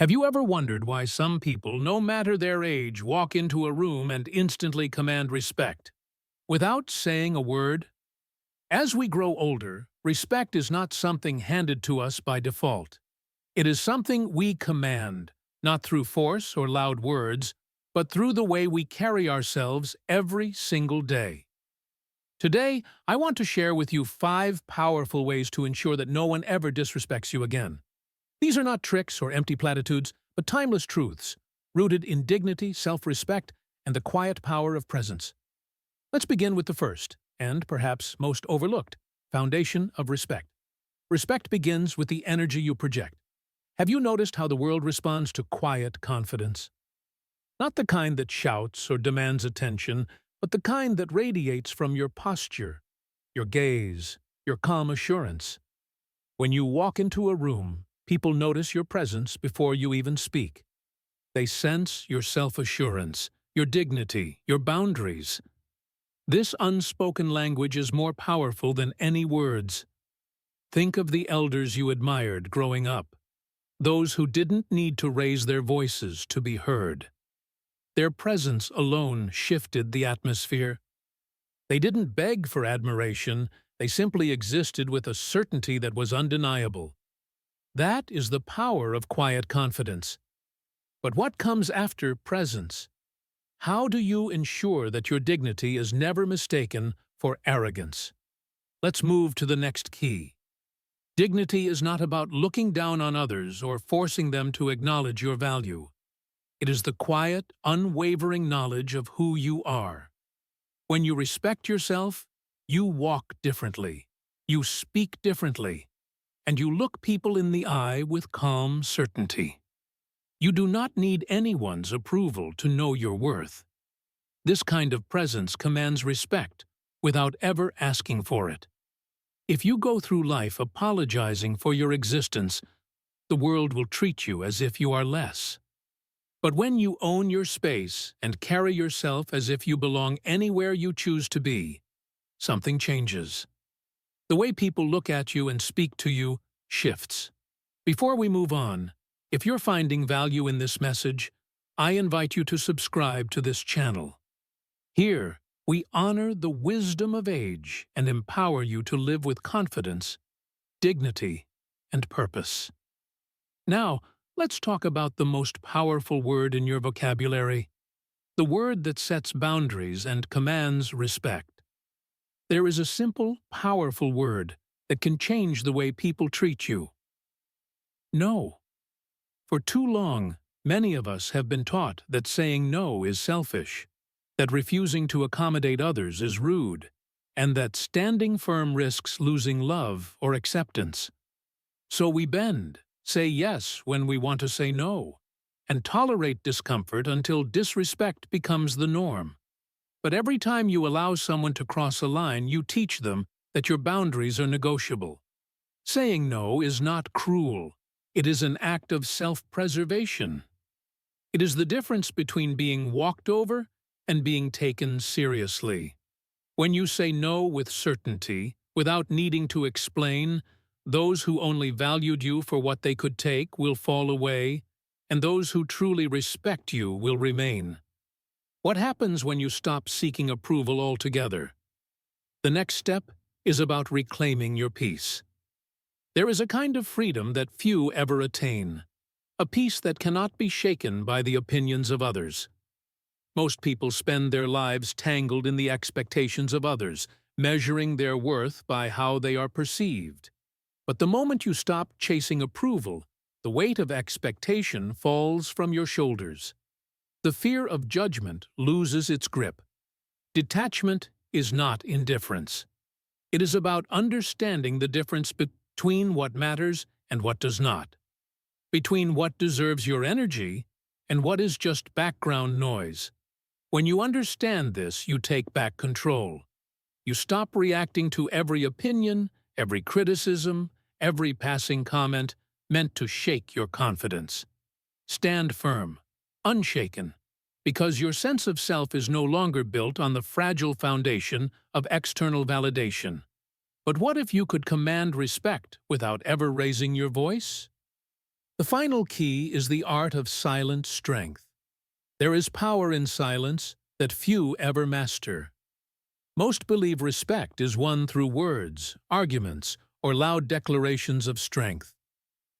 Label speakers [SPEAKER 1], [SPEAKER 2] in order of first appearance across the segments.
[SPEAKER 1] Have you ever wondered why some people, no matter their age, walk into a room and instantly command respect, without saying a word? As we grow older, respect is not something handed to us by default. It is something we command, not through force or loud words, but through the way we carry ourselves every single day. Today, I want to share with you 5 powerful ways to ensure that no one ever disrespects you again. These are not tricks or empty platitudes, but timeless truths, rooted in dignity, self-respect, and the quiet power of presence. Let's begin with the first, and perhaps most overlooked, foundation of respect. Respect begins with the energy you project. Have you noticed how the world responds to quiet confidence? Not the kind that shouts or demands attention, but the kind that radiates from your posture, your gaze, your calm assurance. When you walk into a room, people notice your presence before you even speak. They sense your self-assurance, your dignity, your boundaries. This unspoken language is more powerful than any words. Think of the elders you admired growing up, those who didn't need to raise their voices to be heard. Their presence alone shifted the atmosphere. They didn't beg for admiration, they simply existed with a certainty that was undeniable. That is the power of quiet confidence. But what comes after presence? How do you ensure that your dignity is never mistaken for arrogance? Let's move to the next key. Dignity is not about looking down on others or forcing them to acknowledge your value. It is the quiet, unwavering knowledge of who you are. When you respect yourself, you walk differently, you speak differently, and you look people in the eye with calm certainty. You do not need anyone's approval to know your worth. This kind of presence commands respect without ever asking for it. If you go through life apologizing for your existence, the world will treat you as if you are less. But when you own your space and carry yourself as if you belong anywhere you choose to be, something changes. The way people look at you and speak to you shifts. Before we move on, if you're finding value in this message, I invite you to subscribe to this channel. Here, we honor the wisdom of age and empower you to live with confidence, dignity, and purpose. Now, let's talk about the most powerful word in your vocabulary, the word that sets boundaries and commands respect. There is a simple, powerful word that can change the way people treat you. No. For too long, many of us have been taught that saying no is selfish, that refusing to accommodate others is rude, and that standing firm risks losing love or acceptance. So we bend, say yes when we want to say no, and tolerate discomfort until disrespect becomes the norm. But every time you allow someone to cross a line, you teach them that your boundaries are negotiable. Saying no is not cruel. It is an act of self-preservation. It is the difference between being walked over and being taken seriously. When you say no with certainty, without needing to explain, those who only valued you for what they could take will fall away, and those who truly respect you will remain. What happens when you stop seeking approval altogether? The next step is about reclaiming your peace. There is a kind of freedom that few ever attain, a peace that cannot be shaken by the opinions of others. Most people spend their lives tangled in the expectations of others, measuring their worth by how they are perceived. But the moment you stop chasing approval, the weight of expectation falls from your shoulders. The fear of judgment loses its grip. Detachment is not indifference. It is about understanding the difference between what matters and what does not, between what deserves your energy and what is just background noise. When you understand this, you take back control. You stop reacting to every opinion, every criticism, every passing comment meant to shake your confidence. Stand firm, unshaken, because your sense of self is no longer built on the fragile foundation of external validation. But what if you could command respect without ever raising your voice? The final key is the art of silent strength. There is power in silence that few ever master. Most believe respect is won through words, arguments, or loud declarations of strength.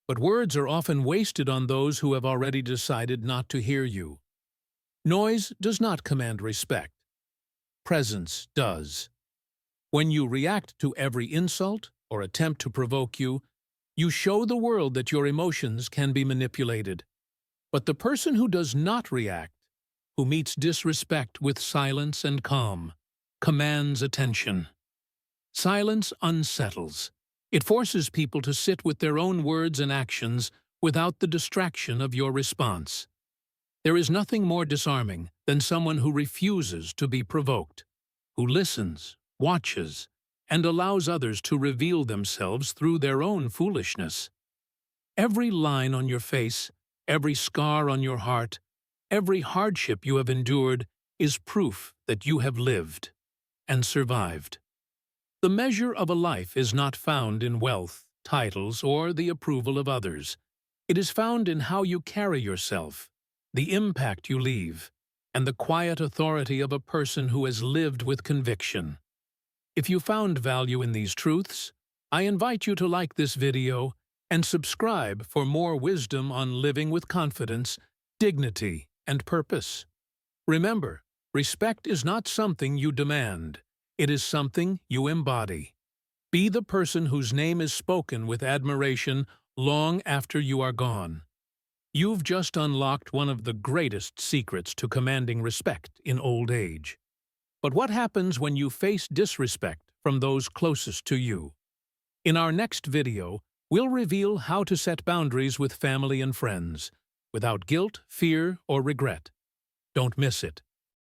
[SPEAKER 1] But words are often wasted on those who have already decided not to hear you. Noise does not command respect. Presence does. When you react to every insult or attempt to provoke you, you show the world that your emotions can be manipulated. But the person who does not react, who meets disrespect with silence and calm, commands attention. Silence unsettles. It forces people to sit with their own words and actions without the distraction of your response. There is nothing more disarming than someone who refuses to be provoked, who listens, watches, and allows others to reveal themselves through their own foolishness. Every line on your face, every scar on your heart, every hardship you have endured is proof that you have lived and survived. The measure of a life is not found in wealth, titles, or the approval of others. It is found in how you carry yourself, the impact you leave, and the quiet authority of a person who has lived with conviction. If you found value in these truths, I invite you to like this video and subscribe for more wisdom on living with confidence, dignity, and purpose. Remember, respect is not something you demand. It is something you embody. Be the person whose name is spoken with admiration long after you are gone. You've just unlocked one of the greatest secrets to commanding respect in old age. But what happens when you face disrespect from those closest to you? In our next video, we'll reveal how to set boundaries with family and friends, without guilt, fear, or regret. Don't miss it.